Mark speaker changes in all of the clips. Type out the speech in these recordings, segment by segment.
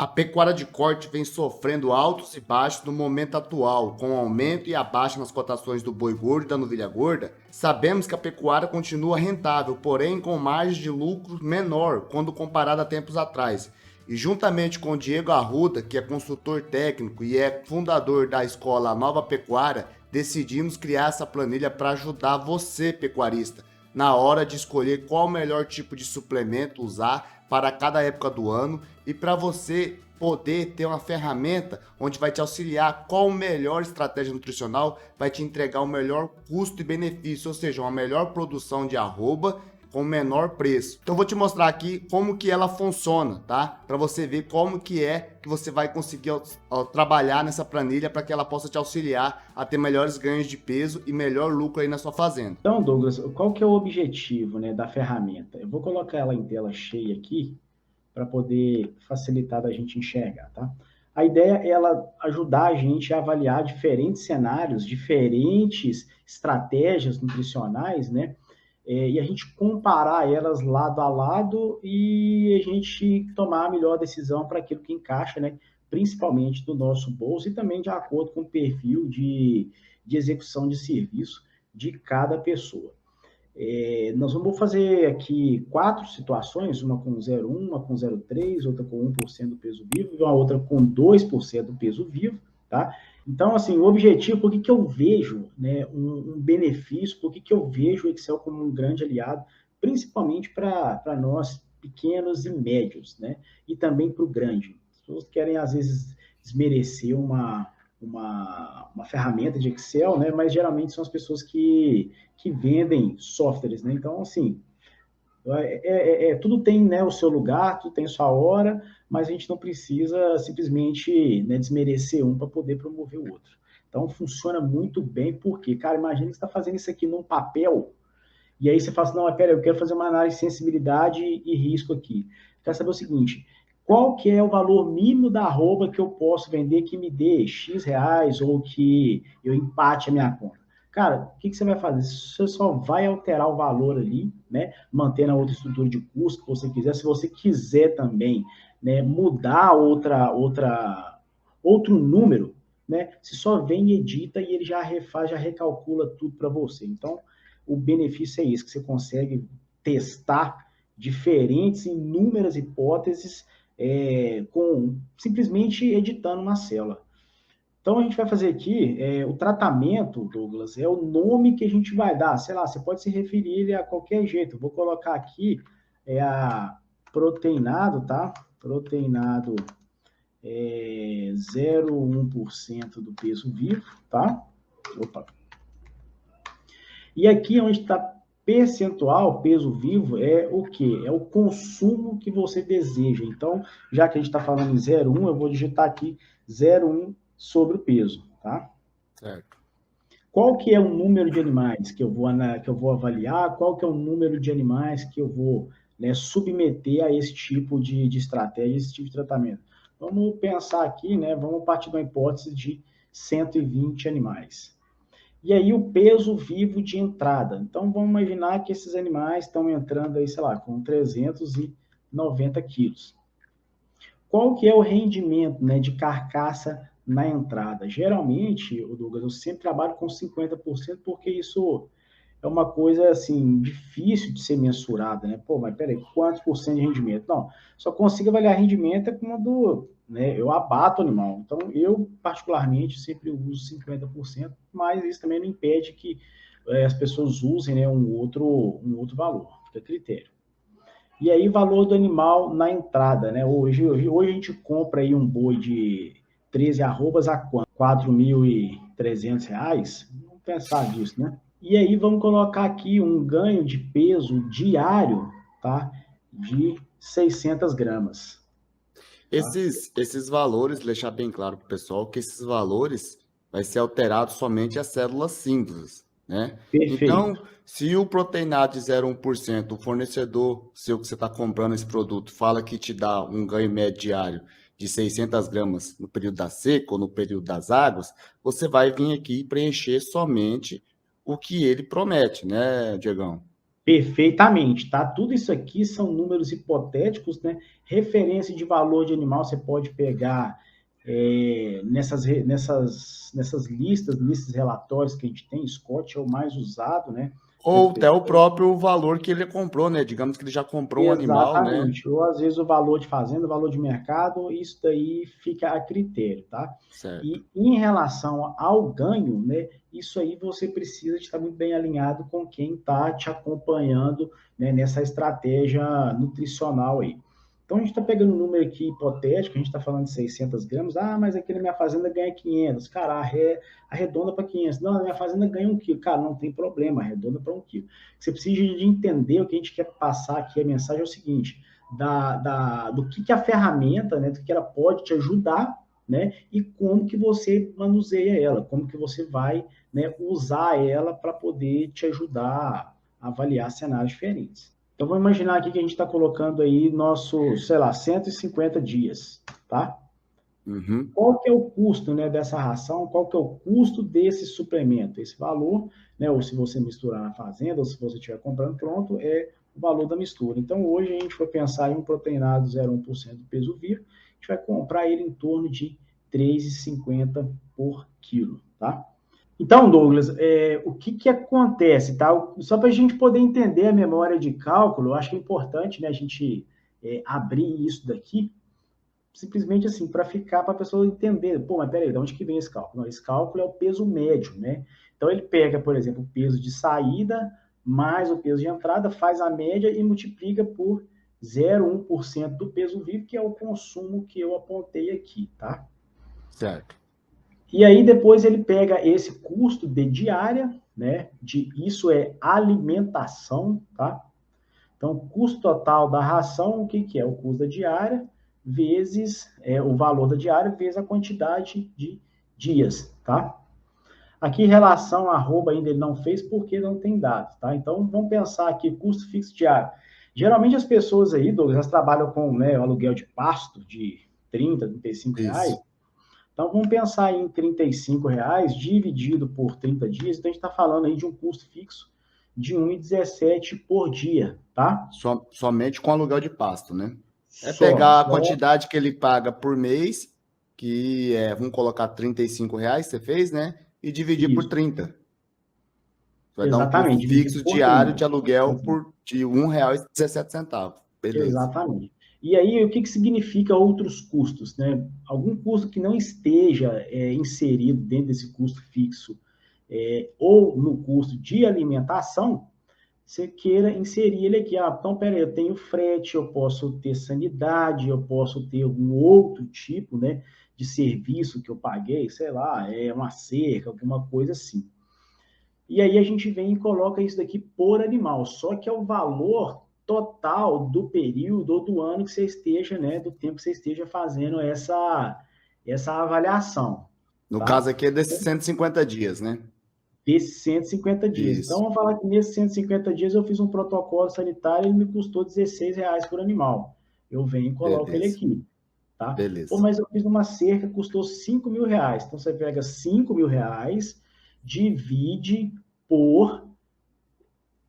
Speaker 1: A pecuária de corte vem sofrendo altos e baixos no momento atual, com o aumento e a baixa nas cotações do boi gordo e da novilha gorda. Sabemos que a pecuária continua rentável, porém com margem de lucro menor quando comparada a tempos atrás. E juntamente com o Diego Arruda, que é consultor técnico e é fundador da escola Nova Pecuária, decidimos criar essa planilha para ajudar você, pecuarista, na hora de escolher qual o melhor tipo de suplemento usar para cada época do ano e para você poder ter uma ferramenta onde vai te auxiliar qual a melhor estratégia nutricional vai te entregar o melhor custo e benefício, ou seja, uma melhor produção de arroba com o menor preço. Então eu vou te mostrar aqui como que ela funciona, tá? Para você ver como que é que você vai conseguir trabalhar nessa planilha para que ela possa te auxiliar a ter melhores ganhos de peso e melhor lucro aí na sua fazenda.
Speaker 2: Então, Douglas, qual que é o objetivo, né, da ferramenta? Eu vou colocar ela em tela cheia aqui para poder facilitar da gente enxergar, tá? A ideia é ela ajudar a gente a avaliar diferentes cenários, diferentes estratégias nutricionais, né? E a gente comparar elas lado a lado e a gente tomar a melhor decisão para aquilo que encaixa, né? Principalmente do nosso bolso e também de acordo com o perfil de execução de serviço de cada pessoa. Nós vamos fazer aqui 4 situações, uma com 0,1, uma com 0,3, outra com 1% do peso vivo e uma outra com 2% do peso vivo, tá? Então, assim, o objetivo, por que eu vejo, né, um benefício, por que eu vejo o Excel como um grande aliado, principalmente para nós pequenos e médios, né? E também para o grande. As pessoas querem, às vezes, desmerecer uma ferramenta de Excel, né? Mas geralmente são as pessoas que vendem softwares, né? Então, assim, tudo tem, né, o seu lugar, tudo tem sua hora, mas a gente não precisa simplesmente, né, desmerecer um para poder promover o outro. Então, funciona muito bem, porque, cara, imagina que você está fazendo isso aqui num papel, e aí você fala assim, não, mas pera, eu quero fazer uma análise de sensibilidade e risco aqui. Quero saber o seguinte, qual que é o valor mínimo da arroba que eu posso vender que me dê X reais ou que eu empate a minha conta? Cara, o que você vai fazer? Você só vai alterar o valor ali, né? Mantendo a outra estrutura de custo que você quiser. Se você quiser também, né, mudar outro número, né? Você só vem e edita e ele já refaz, já recalcula tudo para você. Então, o benefício é isso, que você consegue testar diferentes, inúmeras hipóteses com simplesmente editando uma célula. Então, a gente vai fazer aqui o tratamento, Douglas, é o nome que a gente vai dar. Sei lá, você pode se referir a qualquer jeito. Eu vou colocar aqui a proteinado, tá? Proteinado 0,1% do peso vivo, tá? Opa. E aqui onde está percentual, peso vivo, é o quê? É o consumo que você deseja. Então, já que a gente está falando em 0,1, eu vou digitar aqui 0,1 sobre o peso, tá?
Speaker 1: Certo.
Speaker 2: Qual que é o número de animais que eu vou avaliar? Qual que é o número de animais que eu vou, né, submeter a esse tipo de estratégia, esse tipo de tratamento? Vamos pensar aqui, né? Vamos partir de uma hipótese de 120 animais. E aí o peso vivo de entrada. Então, vamos imaginar que esses animais estão entrando aí, sei lá, com 390 quilos. Qual que é o rendimento, né, de carcaça na entrada? Geralmente, o Douglas, eu sempre trabalho com 50%, porque isso é uma coisa, assim, difícil de ser mensurada, né? Pô, mas peraí, quantos por cento de rendimento? Não, só consigo avaliar rendimento quando, né, eu abato o animal. Então, eu, particularmente, sempre uso 50%, mas isso também não impede que as pessoas usem, né, um outro valor, fica a critério. E aí, valor do animal na entrada, né? Hoje a gente compra aí um boi de 13 arrobas a quanto? R$ 4.300? Vamos pensar nisso, né? E aí, vamos colocar aqui um ganho de peso diário, tá? De 600 gramas. Tá?
Speaker 1: Esses valores, deixar bem claro para o pessoal que esses valores vai ser alterado somente as células simples, né?
Speaker 2: Perfeito.
Speaker 1: Então, se o proteinado de 0,1%, o fornecedor seu que você está comprando esse produto, fala que te dá um ganho médio diário de 600 gramas no período da seca ou no período das águas, você vai vir aqui preencher somente o que ele promete, né, Diegão?
Speaker 2: Perfeitamente, tá? Tudo isso aqui são números hipotéticos, né? Referência de valor de animal você pode pegar nessas listas, nesses relatórios que a gente tem. Scott é o mais usado, né?
Speaker 1: Ou até o próprio valor que ele comprou, né? Digamos que ele já comprou um animal, né?
Speaker 2: Exatamente. Ou às vezes o valor de fazenda, o valor de mercado, isso daí fica a critério, tá?
Speaker 1: Certo.
Speaker 2: E em relação ao ganho, né? Isso aí você precisa estar muito bem alinhado com quem está te acompanhando, né, nessa estratégia nutricional aí. Então a gente está pegando um número aqui hipotético, a gente está falando de 600 gramas, mas aqui na minha fazenda ganha 500, cara, arredonda para 500, não, na minha fazenda ganha 1 quilo, cara, não tem problema, arredonda para 1 quilo. Você precisa de entender o que a gente quer passar aqui, a mensagem é o seguinte, do que a ferramenta, né, do que ela pode te ajudar, né, e como que você manuseia ela, como que você vai, né, usar ela para poder te ajudar a avaliar cenários diferentes. Então, vamos imaginar aqui que a gente está colocando aí nosso, sei lá, 150 dias, tá?
Speaker 1: Uhum.
Speaker 2: Qual que é o custo, né, dessa ração? Qual que é o custo desse suplemento? Esse valor, né, ou se você misturar na fazenda, ou se você estiver comprando pronto, é o valor da mistura. Então, hoje a gente foi pensar em um proteinado 0,1% do peso vivo, a gente vai comprar ele em torno de 3,50 por quilo, tá? Então, Douglas, o que acontece, tá? Só para a gente poder entender a memória de cálculo, eu acho que é importante, né, a gente abrir isso daqui, simplesmente assim, para ficar, para a pessoa entender, pô, mas peraí, de onde que vem esse cálculo? Não, esse cálculo é o peso médio, né? Então, ele pega, por exemplo, o peso de saída mais o peso de entrada, faz a média e multiplica por 0,1% do peso vivo, que é o consumo que eu apontei aqui, tá?
Speaker 1: Certo.
Speaker 2: E aí depois ele pega esse custo de diária, né? Isso é alimentação, tá? Então, o custo total da ração, o que, que é? O custo da diária vezes o valor da diária vezes a quantidade de dias, tá? Aqui, em relação a arroba, ainda ele não fez porque não tem dados, tá? Então, vamos pensar aqui, custo fixo diário. Geralmente, as pessoas aí, Douglas, elas trabalham com, né, o aluguel de pasto de 30, 35 reais.
Speaker 1: Isso.
Speaker 2: Então, vamos pensar em 35 reais dividido por 30 dias. Então, a gente está falando aí de um custo fixo de 1,17 por dia, tá?
Speaker 1: Somente com aluguel de pasto, né? É
Speaker 2: Só,
Speaker 1: pegar a
Speaker 2: só,
Speaker 1: quantidade que ele paga por mês, que é, vamos colocar R$ 35, você fez, né? E dividir por
Speaker 2: isso.
Speaker 1: 30. Vai dar um custo
Speaker 2: Exatamente, dividido
Speaker 1: fixo
Speaker 2: por
Speaker 1: diário
Speaker 2: 30.
Speaker 1: de aluguel
Speaker 2: Exato.
Speaker 1: de R$ 1,17. Beleza.
Speaker 2: Exatamente. E aí, o que significa outros custos, né? Algum custo que não esteja inserido dentro desse custo fixo ou no custo de alimentação, você queira inserir ele aqui. Então, peraí, eu tenho frete, eu posso ter sanidade, eu posso ter algum outro tipo, né, de serviço que eu paguei, sei lá, uma cerca, alguma coisa assim. E aí a gente vem e coloca isso daqui por animal, só que é o valor total do período ou do ano que você esteja, né, do tempo que você esteja fazendo essa avaliação,
Speaker 1: No caso
Speaker 2: tá?
Speaker 1: aqui é desses 150 dias, né?
Speaker 2: Desses 150 dias. Então,
Speaker 1: Isso.
Speaker 2: vamos falar que nesses 150 dias eu fiz um protocolo sanitário e ele me custou R$ 16 por animal. Eu venho e coloco ele
Speaker 1: Beleza.
Speaker 2: aqui, tá? Pô,
Speaker 1: Beleza.
Speaker 2: mas eu fiz uma cerca, custou R$ 5.000. Então, você pega R$ 5.000, divide por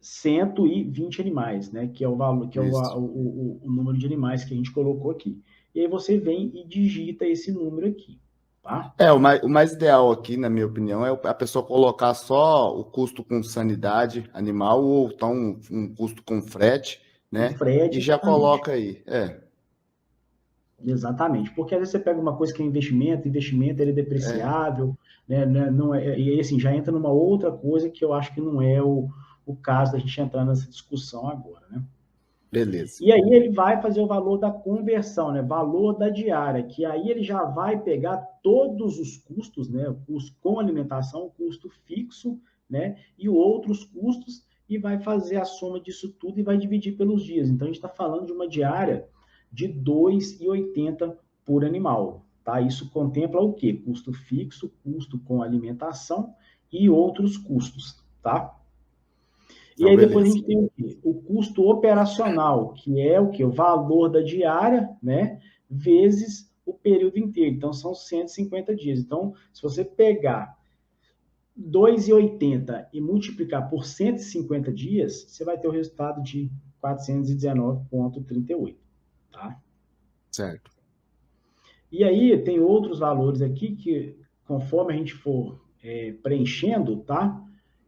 Speaker 2: 120 animais, né? Que é o valor, que é
Speaker 1: Isso.
Speaker 2: o número de animais que a gente colocou aqui. E aí você vem e digita esse número aqui, tá?
Speaker 1: O mais ideal aqui, na minha opinião, é a pessoa colocar só o custo com sanidade animal ou então um custo com frete,
Speaker 2: O
Speaker 1: né? E
Speaker 2: frete,
Speaker 1: já
Speaker 2: exatamente.
Speaker 1: coloca aí.
Speaker 2: Exatamente, porque às vezes você pega uma coisa que é investimento ele é depreciável, né, não e aí assim, já entra numa outra coisa que eu acho que não é o caso da gente entrar nessa discussão agora, né?
Speaker 1: Beleza.
Speaker 2: E aí ele vai fazer o valor da conversão, né? Valor da diária, que aí ele já vai pegar todos os custos, né? O custo com alimentação, o custo fixo, né? E outros custos, e vai fazer a soma disso tudo e vai dividir pelos dias. Então a gente está falando de uma diária de 2,80 por animal, tá? Isso contempla o quê? Custo fixo, custo com alimentação e outros custos, tá? E
Speaker 1: Então,
Speaker 2: aí depois a
Speaker 1: beleza.
Speaker 2: gente tem o quê? O custo operacional, que é o quê? O valor da diária, né? Vezes o período inteiro. Então, são 150 dias. Então, se você pegar 2,80 e multiplicar por 150 dias, você vai ter o resultado de 419,38, tá?
Speaker 1: Certo.
Speaker 2: E aí tem outros valores aqui que, conforme a gente for preenchendo, tá?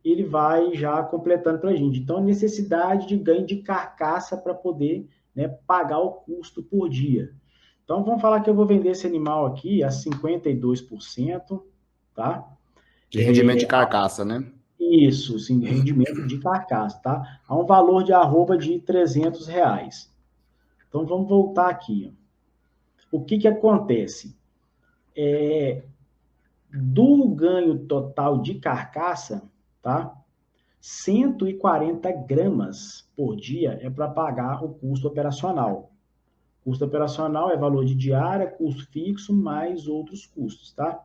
Speaker 2: Ele vai já completando para a gente. Então, necessidade de ganho de carcaça para poder, né, pagar o custo por dia. Então, vamos falar que eu vou vender esse animal aqui a 52%, tá?
Speaker 1: De rendimento de carcaça, né?
Speaker 2: Isso, sim, rendimento de carcaça, tá? A um valor de arroba de R$ 300. Então, vamos voltar aqui. O que que acontece? Do ganho total de carcaça, tá? 140 gramas por dia é para pagar o custo operacional. Custo operacional é valor de diária, custo fixo, mais outros custos, tá?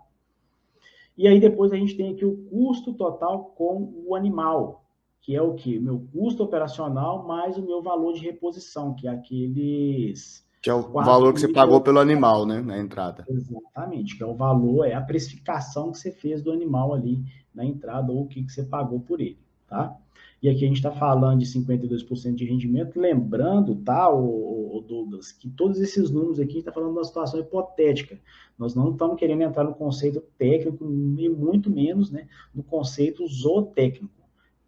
Speaker 2: E aí depois a gente tem aqui o custo total com o animal, que é o quê? O meu custo operacional mais o meu valor de reposição, que é aqueles
Speaker 1: Que é o valor que você pagou
Speaker 2: 4.000.
Speaker 1: pelo animal, né? Na entrada.
Speaker 2: Exatamente, que é o valor, é a precificação que você fez do animal ali na entrada ou o que você pagou por ele, tá? E aqui a gente está falando de 52% de rendimento, lembrando, tá, o Douglas, que todos esses números aqui a gente está falando de uma situação hipotética. Nós não estamos querendo entrar no conceito técnico e muito menos, né, no conceito zootécnico,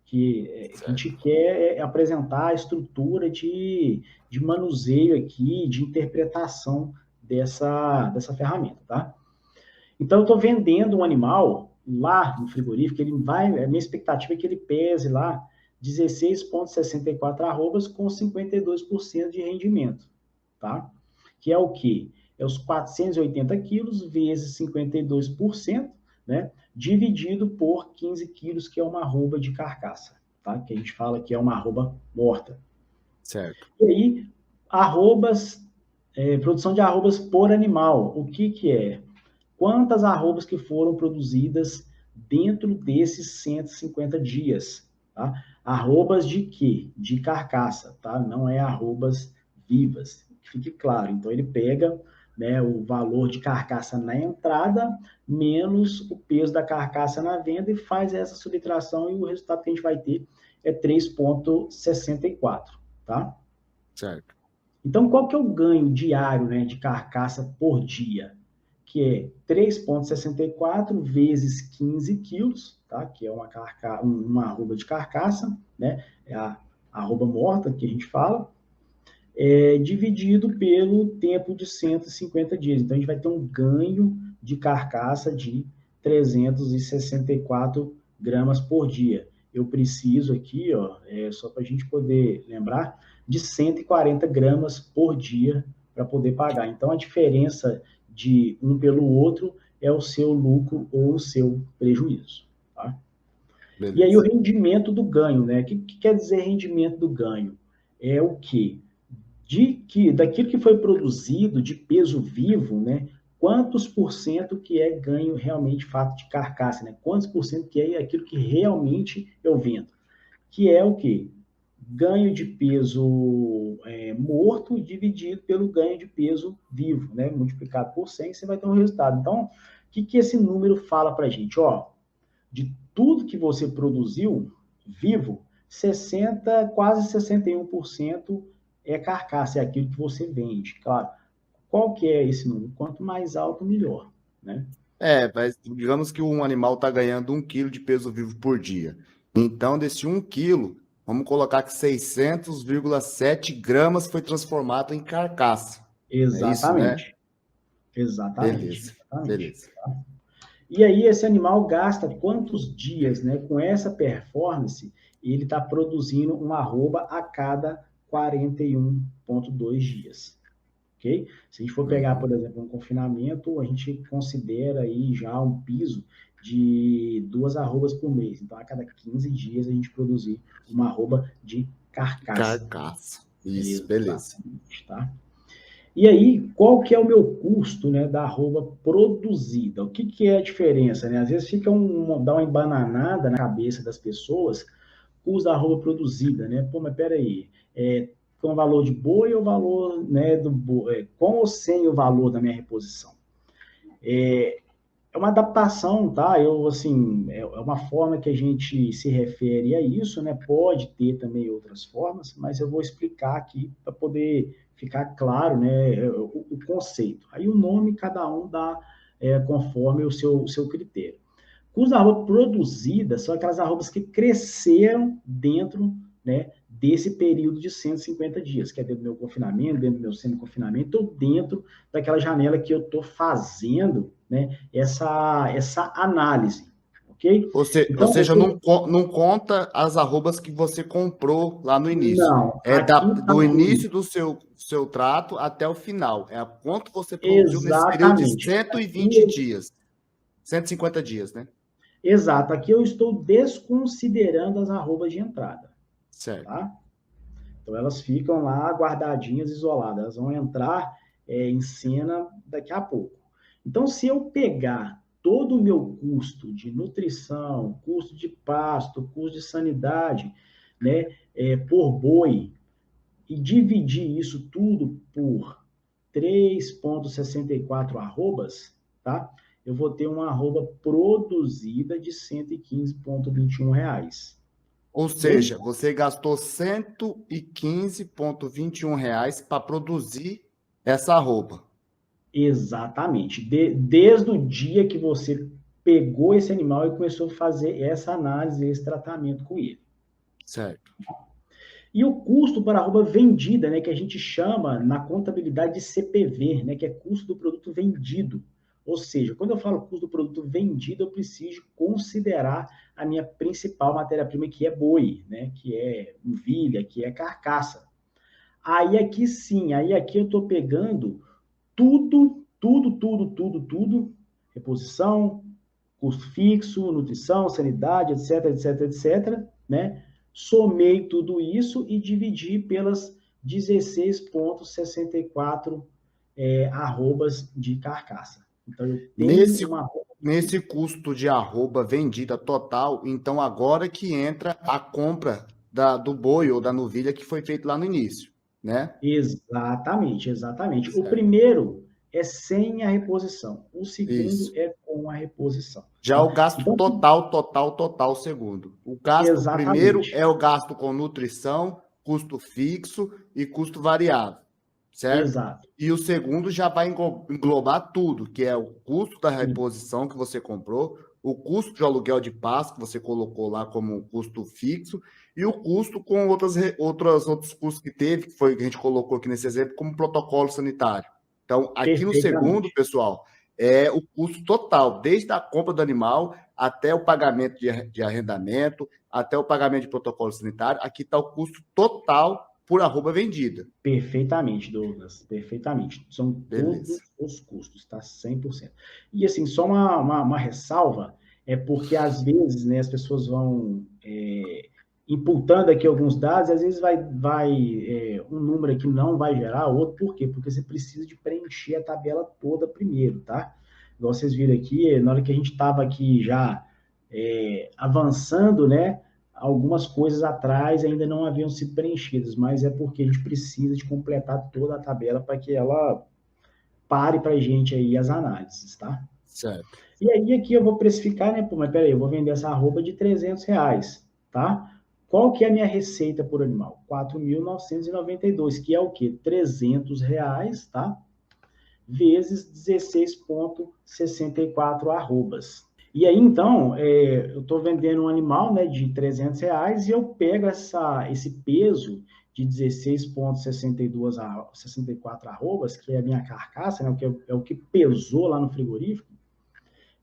Speaker 2: que a gente
Speaker 1: Certo.
Speaker 2: quer apresentar a estrutura de manuseio aqui, de interpretação dessa ferramenta, tá? Então, eu estou vendendo um animal lá no frigorífico, ele vai, a minha expectativa é que ele pese lá 16,64 arrobas com 52% de rendimento, tá? Que é o quê? É os 480 quilos vezes 52%, né? Dividido por 15 quilos, que é uma arroba de carcaça, tá? Que a gente fala que é uma arroba morta.
Speaker 1: Certo.
Speaker 2: E aí, arrobas, produção de arrobas por animal. O que que é? Quantas arrobas que foram produzidas dentro desses 150 dias, tá? Arrobas de quê? De carcaça, tá? Não é arrobas vivas, que fique claro. Então, ele pega, né, o valor de carcaça na entrada, menos o peso da carcaça na venda e faz essa subtração e o resultado que a gente vai ter é 3,64, tá?
Speaker 1: Certo.
Speaker 2: Então, qual que é o ganho diário, né, de carcaça por dia? Que é 3,64 vezes 15 quilos, tá? Que é uma arroba de carcaça, né? É a arroba morta que a gente fala, dividido pelo tempo de 150 dias. Então, a gente vai ter um ganho de carcaça de 364 gramas por dia. Eu preciso aqui, ó, só para a gente poder lembrar, de 140 gramas por dia para poder pagar. Então, a diferença de um pelo outro é o seu lucro ou o seu prejuízo. Tá? E aí, o
Speaker 1: Beleza.
Speaker 2: rendimento do ganho, né? O que quer dizer rendimento do ganho? É o quê? Daquilo que foi produzido de peso vivo, né? Quantos por cento que é ganho realmente fato de carcaça, né? Quantos por cento que é aquilo que realmente eu vendo? Que é o quê? Ganho de peso morto dividido pelo ganho de peso vivo, né? Multiplicado por 100, você vai ter um resultado. Então, o que esse número fala para a gente? Ó, de tudo que você produziu vivo, 60, quase 61% é carcaça, é aquilo que você vende. Claro, qual que é esse número? Quanto mais alto, melhor, né?
Speaker 1: Mas digamos que um animal está ganhando 1 quilo de peso vivo por dia. Então, desse 1 quilo, vamos colocar que 600,7 gramas foi transformado em carcaça. É isso, né?
Speaker 2: Exatamente. Exatamente.
Speaker 1: Beleza,
Speaker 2: Exatamente.
Speaker 1: beleza.
Speaker 2: E aí esse animal gasta quantos dias, né? Com essa performance, ele está produzindo uma arroba a cada 41,2 dias. Ok? Se a gente for pegar, por
Speaker 1: Uhum.
Speaker 2: exemplo, um confinamento, a gente considera aí já um piso de 2 arrobas por mês. Então, a cada 15 dias, a gente produzir uma arroba de carcaça.
Speaker 1: Carcaça. Isso, beleza.
Speaker 2: Exatamente, tá? E aí, qual que é o meu custo, né, da arroba produzida? O que, que é a diferença, né? Às vezes dá uma embananada na cabeça das pessoas, custo da arroba produzida, né? Pô, mas peraí, com o valor de boi ou o valor, né, do boi, com ou sem o valor da minha reposição? É uma adaptação, tá? Eu, assim, é uma forma que a gente se refere a isso, né? Pode ter também outras formas, mas eu vou explicar aqui para poder ficar claro, né, o conceito. Aí o nome cada um dá conforme o seu critério. Custo da arroba produzida são aquelas arrobas que cresceram dentro, né, desse período de 150 dias, que é dentro do meu confinamento, dentro do meu semi-confinamento, ou dentro daquela janela que eu estou fazendo, né, essa análise, ok?
Speaker 1: Ou
Speaker 2: Então,
Speaker 1: seja, não conta as arrobas que você comprou lá no início.
Speaker 2: não,
Speaker 1: É
Speaker 2: aqui está
Speaker 1: do início do seu trato até o final. É a quanto você produziu nesse período de
Speaker 2: exatamente.
Speaker 1: cento e
Speaker 2: Aqui,
Speaker 1: vinte dias. 150 dias, né?
Speaker 2: exato, aqui eu estou desconsiderando as arrobas de entrada,
Speaker 1: Certo.
Speaker 2: tá? Então elas ficam lá guardadinhas, isoladas. Elas vão entrar em cena daqui a pouco. Então, se eu pegar todo o meu custo de nutrição, custo de pasto, custo de sanidade, né, por boi, e dividir isso tudo por 3,64 arrobas, tá? Eu vou ter uma arroba produzida de R$ 115,21.
Speaker 1: Ou
Speaker 2: Ok?
Speaker 1: seja, você gastou R$ 115,21 para produzir essa roupa.
Speaker 2: Exatamente. Desde o dia que você pegou esse animal e começou a fazer essa análise, esse tratamento com ele.
Speaker 1: Certo.
Speaker 2: E o custo para a arroba vendida, né, que a gente chama na contabilidade de CPV, né, que é custo do produto vendido. Ou seja, quando eu falo custo do produto vendido, eu preciso considerar a minha principal matéria-prima, que é boi, né, que é novilha, que é carcaça. Aí aqui sim, aí aqui eu estou pegando tudo, reposição, custo fixo, nutrição, sanidade, etc, etc, etc, né? Somei tudo isso e dividi pelas 16,64 arrobas de carcaça. Então, eu tenho
Speaker 1: Nesse,
Speaker 2: uma arroba.
Speaker 1: nesse custo de arroba vendida total, então agora que entra a compra do boi ou da novilha que foi feito lá no início, né?
Speaker 2: Exatamente, exatamente. O
Speaker 1: Certo.
Speaker 2: primeiro é sem a reposição, o segundo
Speaker 1: Isso.
Speaker 2: é com a reposição,
Speaker 1: Já o
Speaker 2: tá?
Speaker 1: gasto
Speaker 2: Então,
Speaker 1: total, segundo. O gasto primeiro
Speaker 2: exatamente,
Speaker 1: é o gasto com nutrição, custo fixo e custo variável, certo?
Speaker 2: exato.
Speaker 1: E o segundo já vai englobar tudo, que é o custo da
Speaker 2: Sim,
Speaker 1: reposição que você comprou, o custo de aluguel de pasto que você colocou lá como custo fixo e o custo com outros custos que teve, que foi que a gente colocou aqui nesse exemplo, como protocolo sanitário. Então, aqui no segundo,
Speaker 2: perfeitamente.
Speaker 1: pessoal, é o custo total, desde a compra do animal até o pagamento de arrendamento, até o pagamento de protocolo sanitário. Aqui está o custo total por arroba vendida.
Speaker 2: Perfeitamente, Douglas, perfeitamente. São todos
Speaker 1: Beleza.
Speaker 2: os custos, tá? 100%. E assim, só uma ressalva, é porque às vezes, né, as pessoas vão imputando aqui alguns dados, e às vezes um número aqui não vai gerar, outro por quê? Porque você precisa de preencher a tabela toda primeiro, tá? Igual vocês viram aqui, na hora que a gente estava aqui já avançando, né? Algumas coisas atrás ainda não haviam sido preenchidas, mas é porque a gente precisa de completar toda a tabela para que ela pare para a gente aí as análises, tá?
Speaker 1: Certo.
Speaker 2: E aí aqui eu vou precificar, né? Pô, mas peraí, eu vou vender essa arroba de R$ 300, tá? Qual que é a minha receita por animal? 4.992, que é o quê? R$ 300, tá? Vezes 16,64 arrobas. E aí, então, eu estou vendendo um animal, né, de R$ 300 e eu pego esse peso de 16,64 arrobas, que é a minha carcaça, né, é o que pesou lá no frigorífico,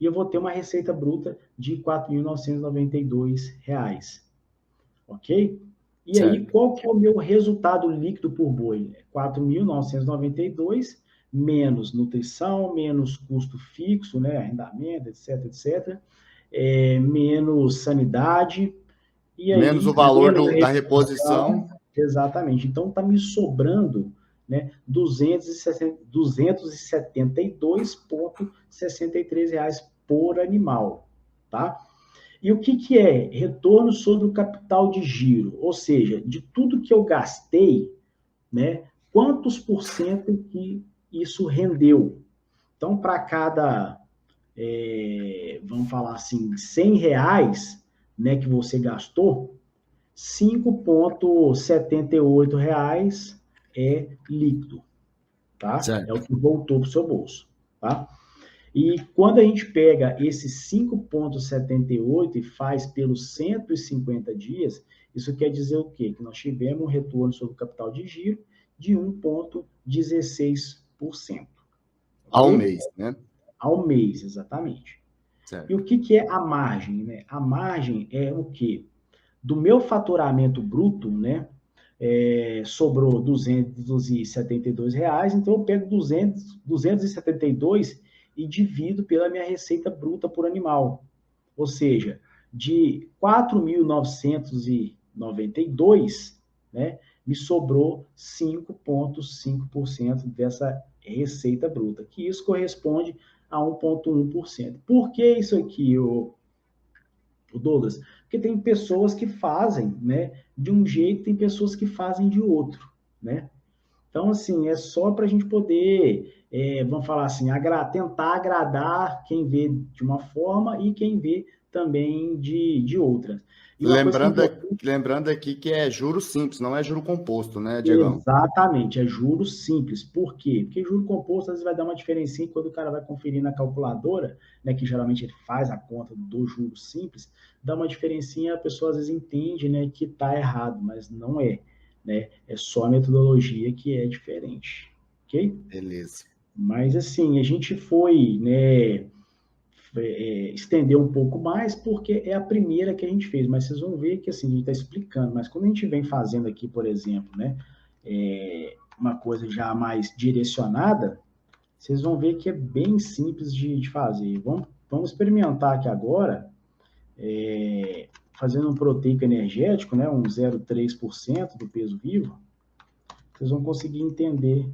Speaker 2: e eu vou ter uma receita bruta de R$ 4.992, ok? E aí,
Speaker 1: Certo.
Speaker 2: qual que é o meu resultado líquido por boi? 4.992 menos nutrição, menos custo fixo, né, arrendamento, etc, etc, menos sanidade, e
Speaker 1: Menos o
Speaker 2: aí,
Speaker 1: valor
Speaker 2: menos
Speaker 1: da
Speaker 2: reposição,
Speaker 1: reposição.
Speaker 2: exatamente. Então, está me sobrando, né, R$ 272,63 por animal, tá? E o que é retorno sobre o capital de giro? Ou seja, de tudo que eu gastei, né, quantos por cento que isso rendeu? Então, para cada vamos falar assim, R$ 100, né, que você gastou, R$ 5,78 é líquido, tá? É o
Speaker 1: Certo.
Speaker 2: que voltou para o seu bolso, tá? E quando a gente pega esse 5,78 e faz pelos 150 dias, isso quer dizer o quê? Que nós tivemos um retorno sobre o capital de giro de 1,16%,
Speaker 1: Ao
Speaker 2: ok?
Speaker 1: mês, né?
Speaker 2: Ao mês, exatamente. E o
Speaker 1: Certo.
Speaker 2: que é a margem, né? A margem é o quê? Do meu faturamento bruto, né? Sobrou R$ 272, então eu pego 272 e divido pela minha receita bruta por animal. Ou seja, de 4.992, né, me sobrou 5,5% dessa receita bruta, que isso corresponde a 1,1%. Por que isso aqui, o Douglas? Porque tem pessoas que fazem, né, de um jeito, tem pessoas que fazem de outro, né? Então, assim, é só para a gente poder, vamos falar assim, tentar agradar quem vê de uma forma e quem vê também de outra. E uma coisa que é
Speaker 1: Lembrando,
Speaker 2: importante.
Speaker 1: lembrando aqui que é juro simples, não é juro composto, né, Diegão?
Speaker 2: Exatamente, é juros simples. Por quê? Porque juro composto às vezes vai dar uma diferença quando o cara vai conferir na calculadora, né, que geralmente ele faz a conta do juro simples, dá uma diferencinha, a pessoa às vezes entende, né, que está errado, mas não é, né? É só a metodologia que é diferente, ok?
Speaker 1: Beleza.
Speaker 2: Mas assim, a gente foi, né, estender um pouco mais, porque é a primeira que a gente fez, mas vocês vão ver que assim, a gente está explicando, mas quando a gente vem fazendo aqui, por exemplo, né, uma coisa já mais direcionada, vocês vão ver que é bem simples de fazer. Vamos experimentar aqui agora, fazendo um proteico energético, né, um 0,3% do peso vivo, vocês vão conseguir entender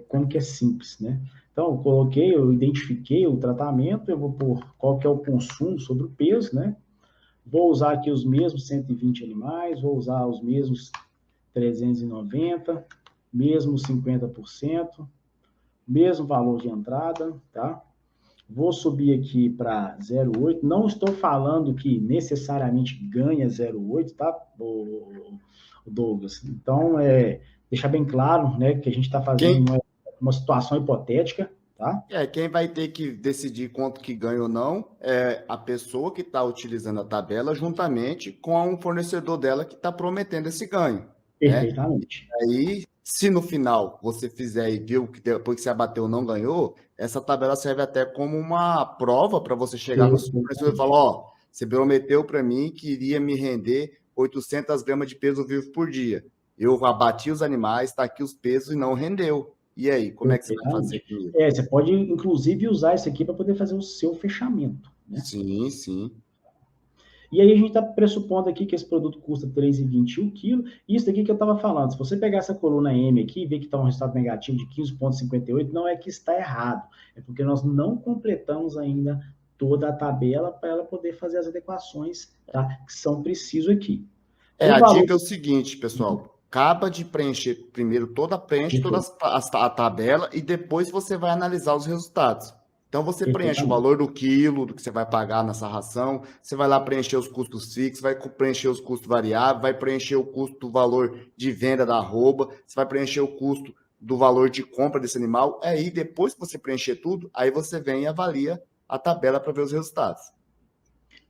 Speaker 2: como que é simples, né? Então, eu identifiquei o tratamento, eu vou pôr qual que é o consumo sobre o peso, né? Vou usar aqui os mesmos 120 animais, vou usar os mesmos 390, mesmo 50%, mesmo valor de entrada, tá? Vou subir aqui para 0,8. Não estou falando que necessariamente ganha 0,8, tá, o Douglas? Então, deixar bem claro, né, que a gente está fazendo
Speaker 1: Quem,
Speaker 2: uma situação hipotética, tá?
Speaker 1: quem vai ter que decidir quanto que ganha ou não é a pessoa que está utilizando a tabela juntamente com um fornecedor dela que está prometendo esse ganho, né?
Speaker 2: Perfeitamente.
Speaker 1: Aí, se no final você fizer e viu que depois que você abateu não ganhou, essa tabela serve até como uma prova para você chegar no seu fornecedor e falar,
Speaker 2: Perfeitamente.
Speaker 1: ó, você prometeu para mim que iria me render 800 gramas de peso vivo por dia. Eu abati os animais, está aqui os pesos e não rendeu. E aí, como é que você vai fazer
Speaker 2: Perfeitamente.
Speaker 1: comigo?
Speaker 2: Você pode, inclusive, usar isso aqui para poder fazer o seu fechamento, né?
Speaker 1: Sim, sim.
Speaker 2: E aí a gente está pressupondo aqui que esse produto custa R$ 3,20 o quilo. Isso aqui que eu estava falando, se você pegar essa coluna M aqui e ver que está um resultado negativo de 15,58, não é que está errado, é porque nós não completamos ainda toda a tabela para ela poder fazer as adequações, tá, que são preciso aqui. O
Speaker 1: A
Speaker 2: valor...
Speaker 1: dica é o seguinte, pessoal. Acaba de preencher primeiro preenche toda
Speaker 2: Perfeito,
Speaker 1: a tabela e depois você vai analisar os resultados. Então você preenche o
Speaker 2: perfeitamente.
Speaker 1: valor do quilo, do que você vai pagar nessa ração, você vai lá preencher os custos fixos, vai preencher os custos variáveis, vai preencher o custo do valor de venda da arroba, você vai preencher o custo do valor de compra desse animal. Aí depois que você preencher tudo, aí você vem e avalia a tabela para ver os resultados.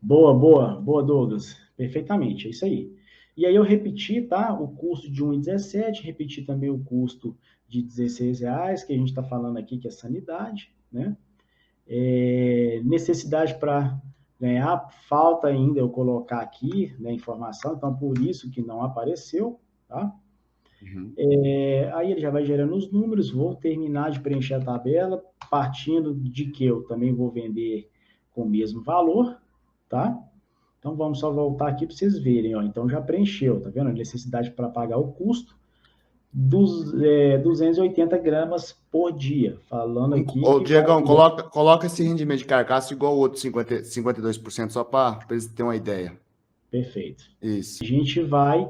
Speaker 2: Boa, boa, boa, Douglas. Perfeitamente, é isso aí. E aí eu repeti, tá? O custo de 1,17, repeti também o custo de R$ 16, que a gente está falando aqui, que é sanidade, né? Necessidade para ganhar, falta ainda eu colocar aqui, né, informação, então por isso que não apareceu, tá?
Speaker 1: Uhum.
Speaker 2: Aí ele já vai gerando os números, vou terminar de preencher a tabela, partindo de que eu também vou vender com o mesmo valor, tá? Então vamos só voltar aqui para vocês verem, ó. Então já preencheu, tá vendo? A necessidade para pagar o custo dos 280 gramas por dia. Falando aqui
Speaker 1: Ô,
Speaker 2: que vai.
Speaker 1: Diegão, coloca esse rendimento de carcaça igual o outro 52% só para eles terem uma ideia.
Speaker 2: Perfeito.
Speaker 1: Isso.
Speaker 2: A gente vai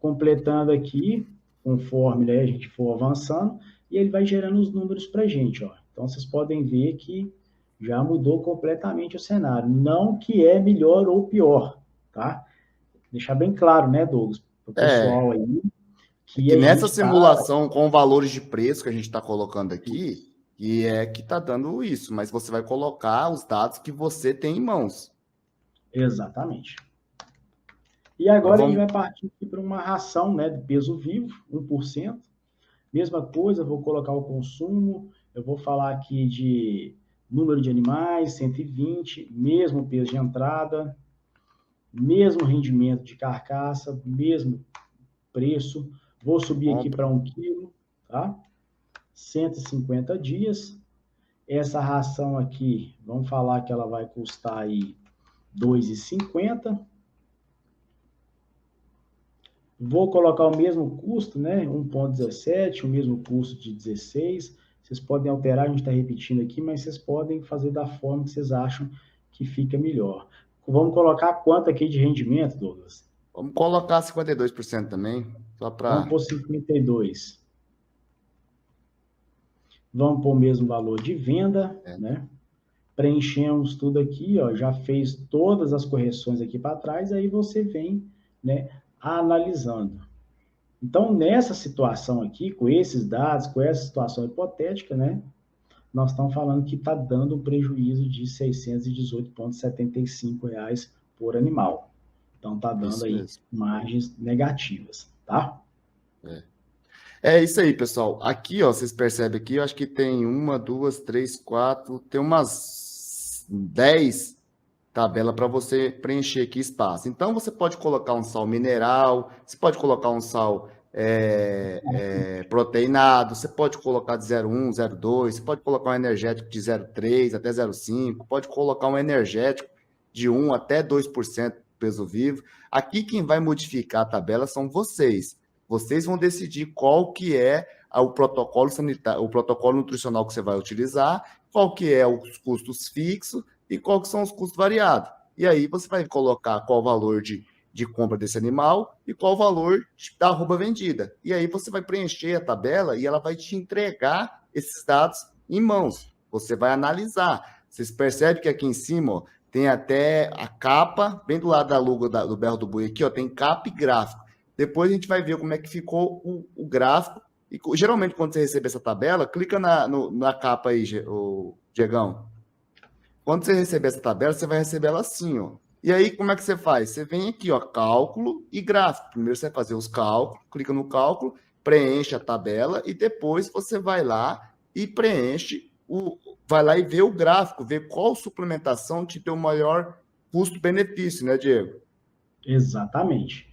Speaker 2: completando aqui, conforme, né, a gente for avançando, e ele vai gerando os números para a gente, ó. Então vocês podem ver que Já mudou completamente o cenário. Não que é melhor ou pior, tá? Deixar bem claro, né, Douglas, para o
Speaker 1: É,
Speaker 2: pessoal aí,
Speaker 1: é
Speaker 2: que
Speaker 1: que
Speaker 2: a
Speaker 1: nessa
Speaker 2: gente está.
Speaker 1: simulação com valores de preço que a gente está colocando aqui, que é que está dando isso, mas você vai colocar os dados que você tem em mãos.
Speaker 2: Exatamente. E
Speaker 1: Então
Speaker 2: agora a gente
Speaker 1: vamos,
Speaker 2: vai partir aqui para uma ração, né, de peso vivo, 1%. Mesma coisa, vou colocar o consumo, eu vou falar aqui de número de animais, 120, mesmo peso de entrada, mesmo rendimento de carcaça, mesmo preço. Vou subir aqui
Speaker 1: compra.
Speaker 2: para 1 quilo, tá? 150 dias. Essa ração aqui, vamos falar que ela vai custar aí 2,50. Vou colocar o mesmo custo, né? 1,17, o mesmo custo de 16. Vocês podem alterar, a gente está repetindo aqui, mas vocês podem fazer da forma que vocês acham que fica melhor. Vamos colocar quanto aqui de rendimento, Douglas?
Speaker 1: Vamos colocar 52% também, só
Speaker 2: Vamos
Speaker 1: para.
Speaker 2: por 52. Vamos pôr o mesmo valor de venda, né? Preenchemos tudo aqui, ó, já fez todas as correções aqui para trás, aí você vem, né, analisando. Então, nessa situação aqui, com esses dados, com essa situação hipotética, né, nós estamos falando que está dando um prejuízo de R$ 618,75 por animal. Então, está dando
Speaker 1: Isso
Speaker 2: aí
Speaker 1: mesmo.
Speaker 2: margens negativas, tá?
Speaker 1: É. É isso aí, pessoal. Aqui, ó, vocês percebem aqui, eu acho que tem uma, duas, três, quatro, tem umas 10 tabelas para você preencher aqui espaço. Então, você pode colocar um sal mineral, você pode colocar um sal proteinado, você pode colocar de 0,1, 0,2, você pode colocar um energético de 0,3 até 0,5, pode colocar um energético de 1 até 2% do peso vivo. Aqui, quem vai modificar a tabela são vocês. Vocês vão decidir qual que é o protocolo sanitário, o protocolo nutricional que você vai utilizar, qual que é os custos fixos e qual que são os custos variados. E aí você vai colocar qual o valor de compra desse animal e qual o valor da arroba vendida. E aí você vai preencher a tabela e ela vai te entregar esses dados em mãos. Você vai analisar. Vocês percebem que aqui em cima, ó, tem até a capa, bem do lado da logo do berro do boi aqui, ó, tem capa e gráfico. Depois a gente vai ver como é que ficou o gráfico. E geralmente, quando você receber essa tabela, clica na capa aí, o Diegão. Quando você receber essa tabela, você vai receber ela assim, ó. E aí, como é que você faz? Você vem aqui, ó, cálculo e gráfico. Primeiro você vai fazer os cálculos, clica no cálculo, preenche a tabela e depois você vai lá e preenche vai lá e vê o gráfico, vê qual suplementação te deu o maior custo-benefício, né, Diego?
Speaker 2: Exatamente.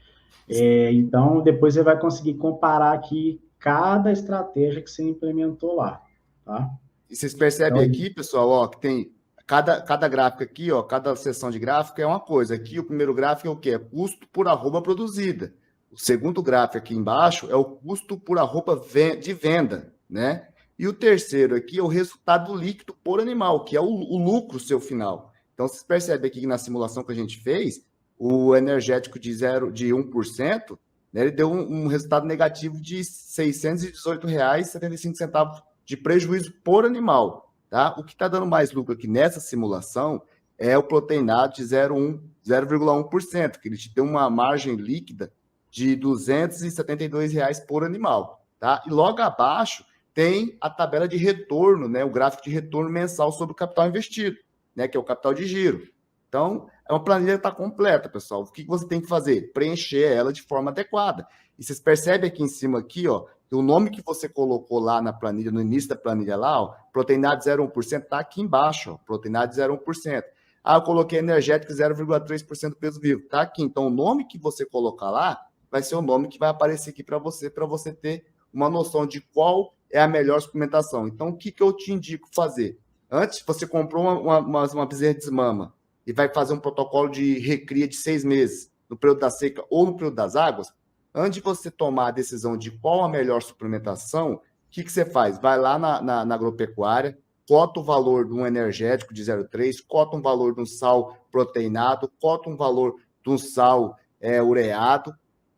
Speaker 2: Então, depois você vai conseguir comparar aqui cada estratégia que você implementou lá, tá?
Speaker 1: E vocês percebem
Speaker 2: Então,
Speaker 1: aqui, pessoal, ó, que tem cada gráfico aqui, ó, cada seção de gráfico é uma coisa. Aqui o primeiro gráfico é o quê? É custo por arroba produzida. O segundo gráfico aqui embaixo é o custo por arroba de venda, né? E o terceiro aqui é o resultado líquido por animal, que é o lucro seu final. Então, vocês percebem aqui que na simulação que a gente fez, o energético de 1%, né, ele deu um resultado negativo de R$ 618,75 de prejuízo por animal, tá? O que está dando mais lucro aqui nessa simulação é o proteinado de 0,1%, que ele te deu uma margem líquida de R$ 272 por animal, tá? E logo abaixo tem a tabela de retorno, né? O gráfico de retorno mensal sobre o capital investido, né? Que é o capital de giro. Então, é uma planilha que está completa, pessoal. O que você tem que fazer? Preencher ela de forma adequada. E vocês percebem aqui em cima, aqui, ó, que o nome que você colocou lá na planilha, no início da planilha lá, ó, proteinado 0,1%, está aqui embaixo, ó, proteinado 0,1%. Ah, eu coloquei energético 0,3% do peso vivo. Está aqui. Então, o nome que você colocar lá vai ser o nome que vai aparecer aqui para você ter uma noção de qual é a melhor suplementação. Então, o que eu te indico fazer? Antes, você comprou uma bezerra de desmama e vai fazer um protocolo de recria de 6 meses, no período da seca ou no período das águas, antes de você tomar a decisão de qual a melhor suplementação, o que você faz? Vai lá na agropecuária, cota o valor de um energético de 0,3, cota um valor de um sal proteinado, cota um valor de um sal ureado,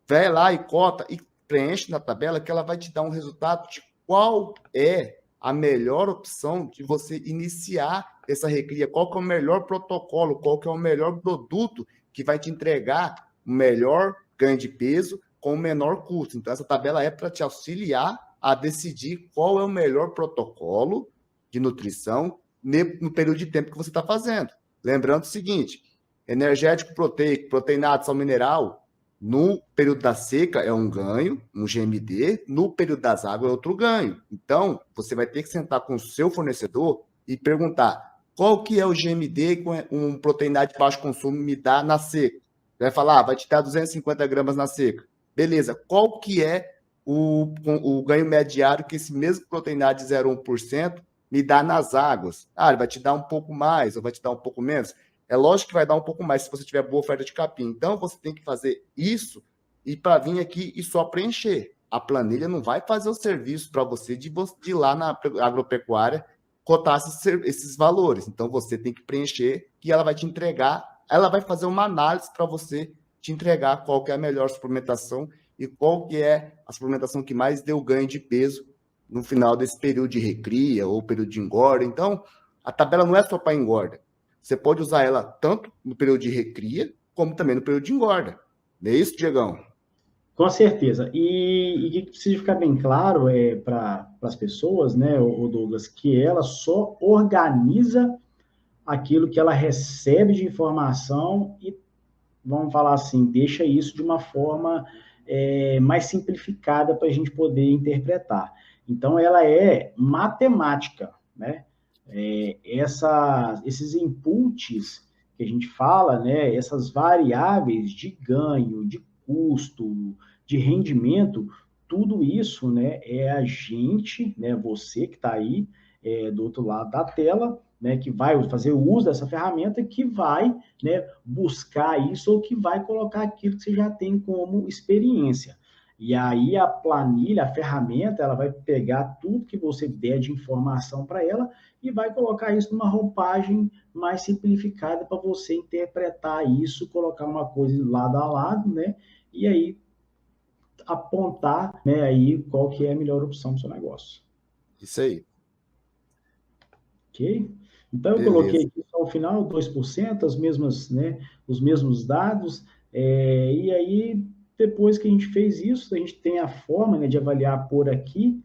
Speaker 1: vai lá e cota e preenche na tabela que ela vai te dar um resultado de qual é a melhor opção de você iniciar essa recria, qual que é o melhor protocolo, qual que é o melhor produto que vai te entregar o melhor ganho de peso com o menor custo. Então, essa tabela é para te auxiliar a decidir qual é o melhor protocolo de nutrição no período de tempo que você está fazendo. Lembrando o seguinte, energético proteico, proteína sal mineral, no período da seca é um ganho, um GMD, no período das águas é outro ganho. Então, você vai ter que sentar com o seu fornecedor e perguntar qual que é o GMD que um proteína de baixo consumo me dá na seca. Vai falar, vai te dar 250 gramas na seca. Beleza, qual que é o ganho mediário que esse mesmo proteína de 0,1% me dá nas águas? Ah, ele vai te dar um pouco mais ou vai te dar um pouco menos? É lógico que vai dar um pouco mais se você tiver boa oferta de capim. Então, você tem que fazer isso e para vir aqui e só preencher. A planilha não vai fazer o serviço para você de ir lá na agropecuária cotar esses valores. Então, você tem que preencher e ela vai te entregar, ela vai fazer uma análise para você te entregar qual que é a melhor suplementação e qual que é a suplementação que mais deu ganho de peso no final desse período de recria ou período de engorda. Então, a tabela não é só para engorda. Você pode usar ela tanto no período de recria, como também no período de engorda. Não é isso, Diegão?
Speaker 2: Com certeza. E que precisa ficar bem claro para as pessoas, né, o Douglas, que ela só organiza aquilo que ela recebe de informação e, vamos falar assim, deixa isso de uma forma mais simplificada para a gente poder interpretar. Então, ela é matemática, né? Esses inputs que a gente fala, né, essas variáveis de ganho, de custo, de rendimento, tudo isso, né, é a gente, né, você que está aí do outro lado da tela, né, que vai fazer o uso dessa ferramenta, que vai, né, buscar isso ou que vai colocar aquilo que você já tem como experiência. E aí a planilha, a ferramenta, ela vai pegar tudo que você der de informação para ela e vai colocar isso numa roupagem mais simplificada para você interpretar isso, colocar uma coisa lado a lado, né? E aí apontar, né, aí qual que é a melhor opção para o seu negócio.
Speaker 1: Isso aí.
Speaker 2: Ok? Então, eu coloquei
Speaker 1: Beleza.
Speaker 2: aqui só o final, 2%, as mesmas, né, os mesmos dados, e aí, depois que a gente fez isso, a gente tem a forma, né, de avaliar por aqui.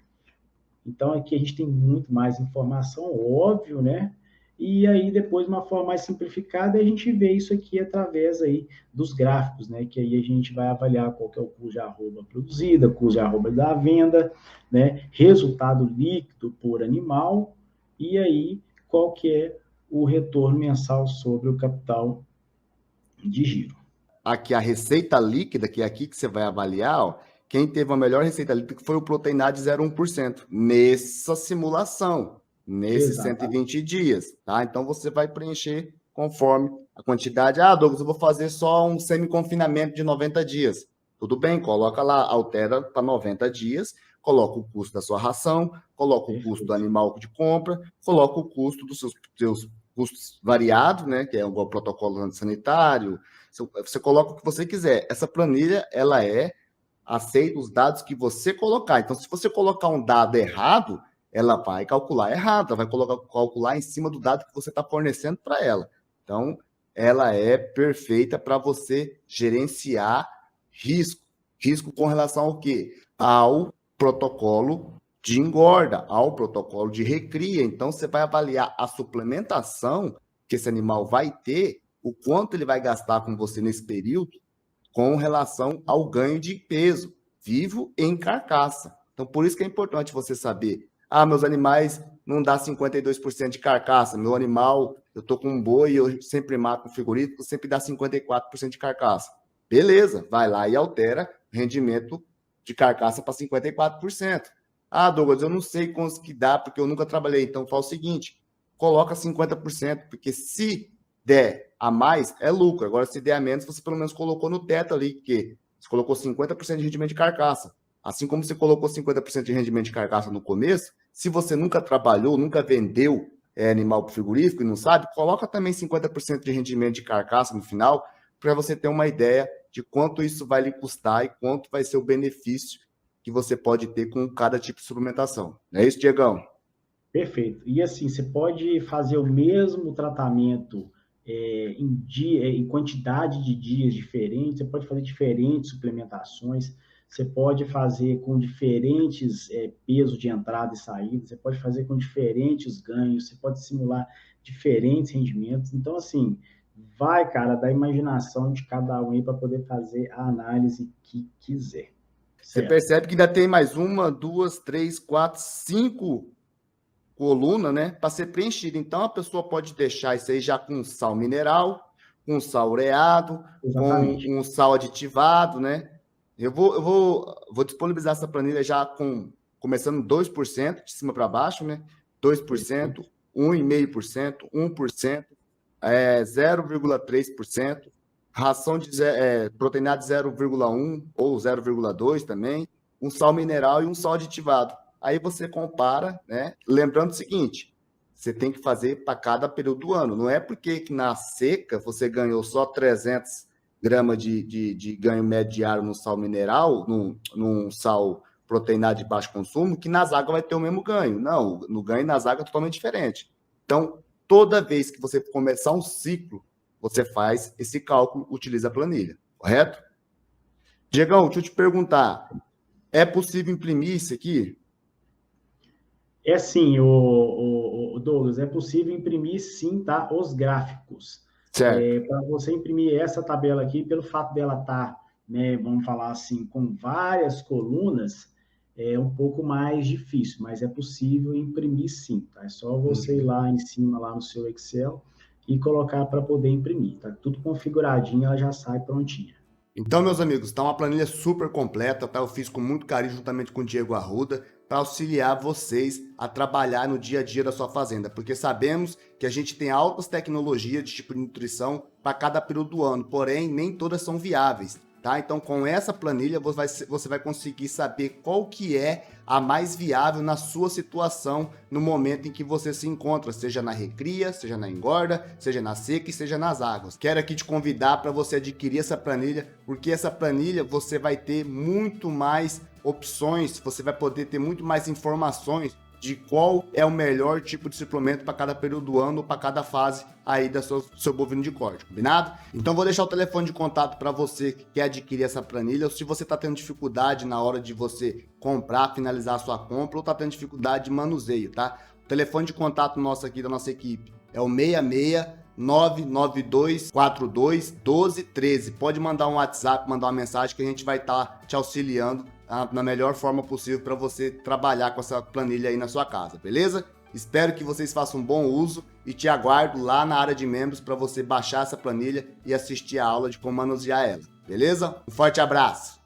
Speaker 2: Então, aqui a gente tem muito mais informação, óbvio, né? E aí, depois, de uma forma mais simplificada, a gente vê isso aqui através aí dos gráficos, né? Que aí a gente vai avaliar qual que é o custo de arroba produzida, custo de arroba da venda, né? Resultado líquido por animal, e aí qual que é o retorno mensal sobre o capital de giro.
Speaker 1: Aqui a receita líquida, que é aqui que você vai avaliar, ó, quem teve a melhor receita líquida foi o Proteinade 0,1% nessa simulação, nesses
Speaker 2: Exatamente.
Speaker 1: 120 dias, tá? Então você vai preencher conforme a quantidade. Ah, Douglas, eu vou fazer só um semi-confinamento de 90 dias. Tudo bem, coloca lá, altera para 90 dias, coloca o custo da sua ração, coloca o custo do animal de compra, coloca o custo dos seus custos variados, né, que é o protocolo sanitário. Você coloca o que você quiser. Essa planilha, ela aceita os dados que você colocar. Então, se você colocar um dado errado, ela vai calcular errado, ela vai calcular em cima do dado que você está fornecendo para ela. Então, ela é perfeita para você gerenciar risco. Risco com relação ao quê? Ao protocolo de engorda, ao protocolo de recria. Então, você vai avaliar a suplementação que esse animal vai ter, o quanto ele vai gastar com você nesse período, com relação ao ganho de peso, vivo em carcaça. Então, por isso que é importante você saber. Ah, meus animais não dá 52% de carcaça. Meu animal, eu tô com um boi, eu sempre mato um frigorífico, sempre dá 54% de carcaça. Beleza, vai lá e altera o rendimento de carcaça para 54%. Ah, Douglas, eu não sei quantos que dá, porque eu nunca trabalhei. Então, faz o seguinte, coloca 50%, porque se der a mais, é lucro. Agora, se der a menos, você pelo menos colocou no teto ali, que você colocou 50% de rendimento de carcaça. Assim como você colocou 50% de rendimento de carcaça no começo, se você nunca trabalhou, nunca vendeu animal para frigorífico e não sabe, coloca também 50% de rendimento de carcaça no final, para você ter uma ideia de quanto isso vai lhe custar e quanto vai ser o benefício que você pode ter com cada tipo de suplementação. Não é isso, Diegão?
Speaker 2: Perfeito. E assim, você pode fazer o mesmo tratamento em quantidade de dias diferentes, você pode fazer diferentes suplementações, você pode fazer com diferentes pesos de entrada e saída, você pode fazer com diferentes ganhos, você pode simular diferentes rendimentos. Então, assim, vai, cara, da imaginação de cada um aí para poder fazer a análise que quiser.
Speaker 1: Você
Speaker 2: Certo?
Speaker 1: percebe que ainda tem mais uma, duas, três, quatro, cinco colunas, né, para ser preenchida. Então, a pessoa pode deixar isso aí já com sal mineral, com sal ureado, com
Speaker 2: Exatamente.
Speaker 1: um sal aditivado, né? Eu vou disponibilizar essa planilha já começando 2% de cima para baixo, né? 2%, 1,5%, 1%, 0,3%, ração de proteína de 0,1 ou 0,2 também, um sal mineral e um sal aditivado. Aí você compara, né? Lembrando o seguinte, você tem que fazer para cada período do ano. Não é porque que na seca você ganhou só 300 gramas de ganho médio diário no sal mineral, num sal proteinado de baixo consumo, que nas águas vai ter o mesmo ganho. Não, no ganho nas águas é totalmente diferente. Então, toda vez que você começar um ciclo, você faz esse cálculo, utiliza a planilha, correto? Diegão, deixa eu te perguntar, é possível imprimir isso aqui?
Speaker 2: É sim, o Douglas, é possível imprimir sim, tá? Os gráficos.
Speaker 1: Certo.
Speaker 2: Para você imprimir essa tabela aqui, pelo fato dela estar, né, vamos falar assim, com várias colunas, é um pouco mais difícil, mas é possível imprimir sim, tá? É só você ir lá em cima, lá no seu Excel, e colocar para poder imprimir, tá? Tudo configuradinho, ela já sai prontinha.
Speaker 1: Então, meus amigos, está uma planilha super completa, tá? Eu fiz com muito carinho juntamente com o Diego Arruda para auxiliar vocês a trabalhar no dia a dia da sua fazenda, porque sabemos que a gente tem altas tecnologias de tipo de nutrição para cada período do ano, porém nem todas são viáveis, tá? Então, com essa planilha você vai conseguir saber qual que é a mais viável na sua situação no momento em que você se encontra, seja na recria, seja na engorda, seja na seca e seja nas águas. Quero aqui te convidar para você adquirir essa planilha, porque essa planilha você vai ter muito mais opções, você vai poder ter muito mais informações de qual é o melhor tipo de suplemento para cada período do ano, para cada fase aí do seu bovino de corte, combinado? Então vou deixar o telefone de contato para você que quer adquirir essa planilha, ou se você está tendo dificuldade na hora de você comprar, finalizar a sua compra, ou está tendo dificuldade de manuseio, tá? O telefone de contato nosso aqui da nossa equipe é o 66 992421213. Pode mandar um WhatsApp, mandar uma mensagem que a gente vai estar te auxiliando na melhor forma possível para você trabalhar com essa planilha aí na sua casa, beleza? Espero que vocês façam um bom uso e te aguardo lá na área de membros para você baixar essa planilha e assistir a aula de como manusear ela, beleza? Um forte abraço!